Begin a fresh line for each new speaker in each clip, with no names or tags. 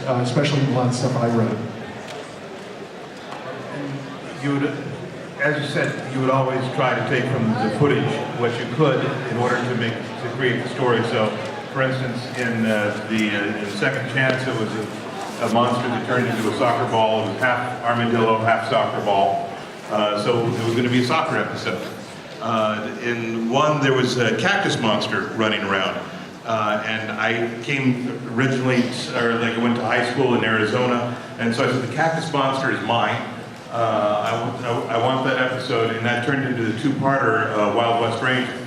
especially a lot of stuff I read.
You would, as you said, you would always try to take from the footage what you could in order to create the story. So, for instance, in the Second Chance, it was a monster that turned into a soccer ball. It was half armadillo, half soccer ball. So it was going to be a soccer episode. In one, there was a cactus monster running around. And I came originally, I went to high school in Arizona, and so I said, the cactus monster is mine. I want that episode, and that turned into the two-parter Wild West Ranger.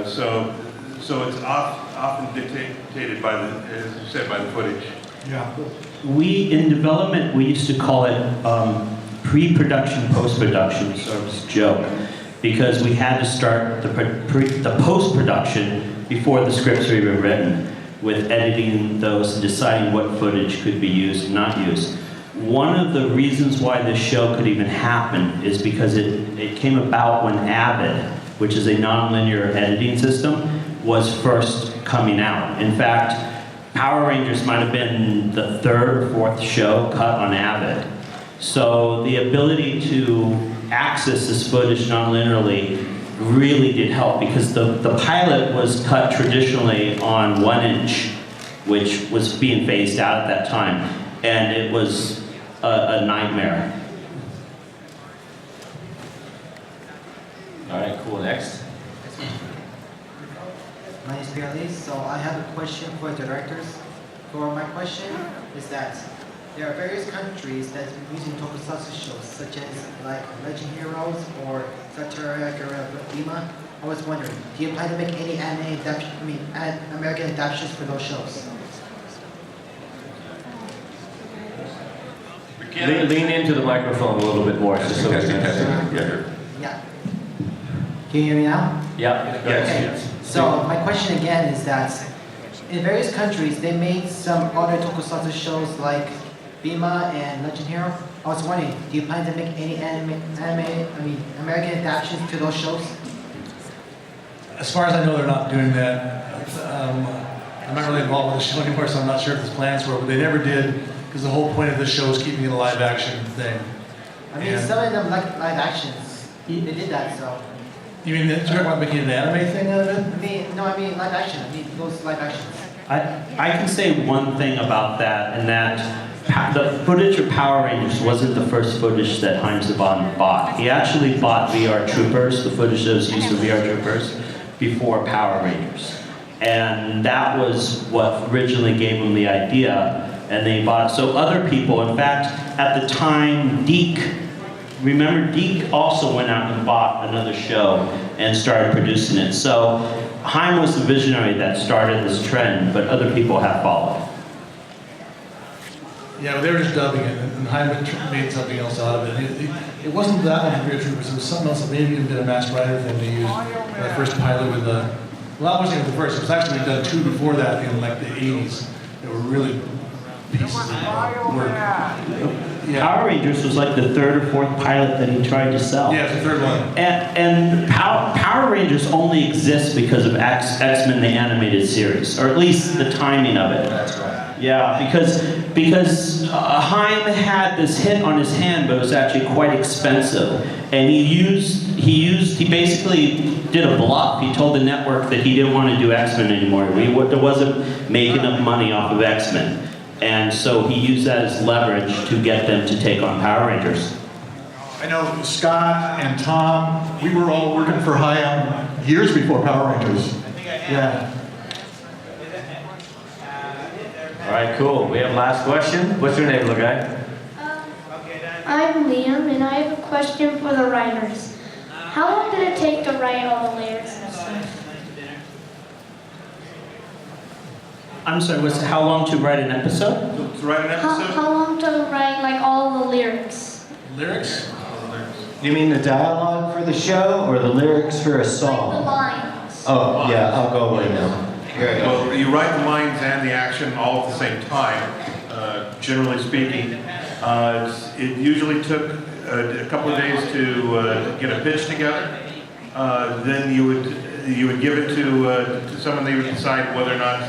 So it's often dictated by the, as you said, by the footage.
Yeah.
In development, we used to call it pre-production, post-production, sort of joke, because we had to start the post-production before the scripts were even written, with editing those and deciding what footage could be used and not used. One of the reasons why this show could even happen is because it came about when Avid, which is a nonlinear editing system, was first coming out. In fact, Power Rangers might have been the third or fourth show cut on Avid. So the ability to access this footage nonlinearly really did help, because the pilot was cut traditionally on 1 inch, which was being phased out at that time, and it was a nightmare.
All right, cool, next.
My name is Pierre. So I have a question for the directors. For my question is that there are various countries that are using tokusatsu shows, such as like Legend Heroes or Sataria Bima. I was wondering, do you plan to make any anime adaptation, American adaptations for those shows?
Lean into the microphone a little bit more, just so we can
Yeah. Can you hear me now?
Yeah.
Okay. So my question again is that in various countries they made some other tokusatsu shows like Bima and Legend Hero. I was wondering, do you plan to make any American adaptations to those shows?
As far as I know, they're not doing that. I'm not really involved with the show anymore, so I'm not sure if there's plans for it, but they never did, because the whole point of this show is keeping it a live action thing.
I mean, some of them like live actions. They did that, so.
You mean that you're talking about making an anime thing out of it?
I mean live action. I mean those live actions.
I can say one thing about that, and that the footage of Power Rangers wasn't the first footage that Heinz Saban bought. He actually bought VR Troopers, the footage that was used for VR Troopers, before Power Rangers. And that was what originally gave him the idea, and they bought it. So other people, in fact, at the time, remember Deke also went out and bought another show and started producing it. So Haim was the visionary that started this trend, but other people have followed.
Yeah, but they were just dubbing it, and Hyman made something else out of it. It wasn't that one for Beer Troopers, it was something else that maybe even did a Masked Rider thing to use. That first pilot with the, well, that wasn't even the first, it was actually done two before that in like the 80s. They were really pieces of work. Yeah.
Power Rangers was like the third or fourth pilot that he tried to sell.
Yeah, it's the third one.
And Power Rangers only exists because of X-Men, the animated series, or at least the timing of it.
That's right.
Yeah, because Haim had this hit on his hand, but it was actually quite expensive. And he basically did a bluff. He told the network that he didn't want to do X-Men anymore. There wasn't making enough money off of X-Men. And so he used that as leverage to get them to take on Power Rangers.
I know Scott and Tom, we were all working for Haim years before Power Rangers. Yeah.
All right, cool. We have last question. What's your name, little guy?
I'm Liam, and I have a question for the writers. How long did it take to write all the lyrics and stuff?
I'm sorry, how long to write an episode?
To write an episode?
How long to write like all the lyrics?
Lyrics?
You mean the dialogue for the show or the lyrics for a
Like the
song?
lines.
Oh, yeah, I'll go away now.
Well, you write the lines and the action all at the same time, generally speaking. It usually took a couple of days to get a pitch together. Then you would give it to someone. They would decide whether or not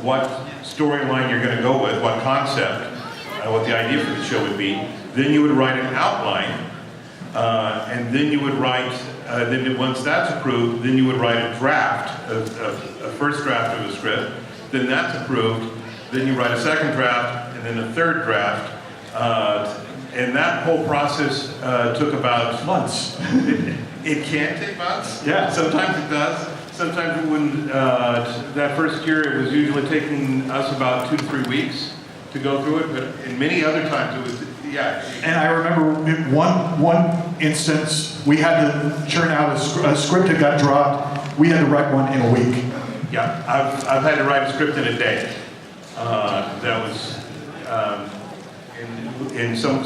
what storyline you're going to go with, what concept, what the idea for the show would be. Then you would write an outline, and then you would write, then once that's approved, then you would write a draft, a first draft of a script. Then that's approved. Then you write a second draft, and then a third draft. And that whole process took about
Months.
It can take months.
Yeah.
Sometimes it does. Sometimes it wouldn't. That first year, it was usually taking us about 2 to 3 weeks to go through it. But in many other times, it was, yeah.
And I remember in one instance, we had to churn out a script that got dropped. We had to write one in a week.
Yeah, I've had to write a script in a day. That was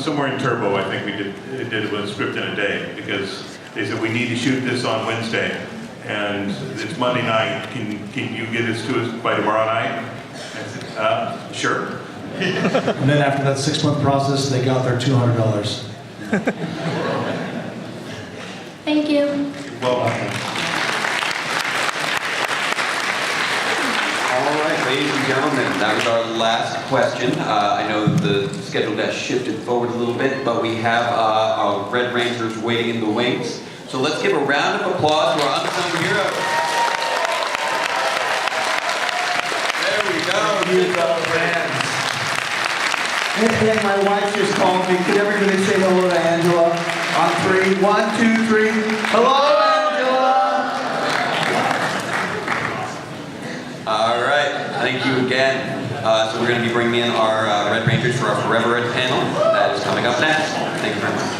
somewhere in Turbo. I think we did it with a script in a day because they said we need to shoot this on Wednesday, and it's Monday night. Can you get this to us by tomorrow night? I said, sure.
And then after that 6-month process, they got their $200.
Thank you.
Well,
All right, ladies and gentlemen, that was our last question. I know the schedule got shifted forward a little bit, but we have our Red Rangers waiting in the wings. So let's give a round of applause to our unsung heroes. There we go.
And my wife just called me. Could everybody say hello to Angela? On 3, 1, 2, 3. Hello, Angela!
All right, thank you again. So we're going to be bringing in our Red Rangers for our Forever Red panel. That is coming up next. Thank you very much.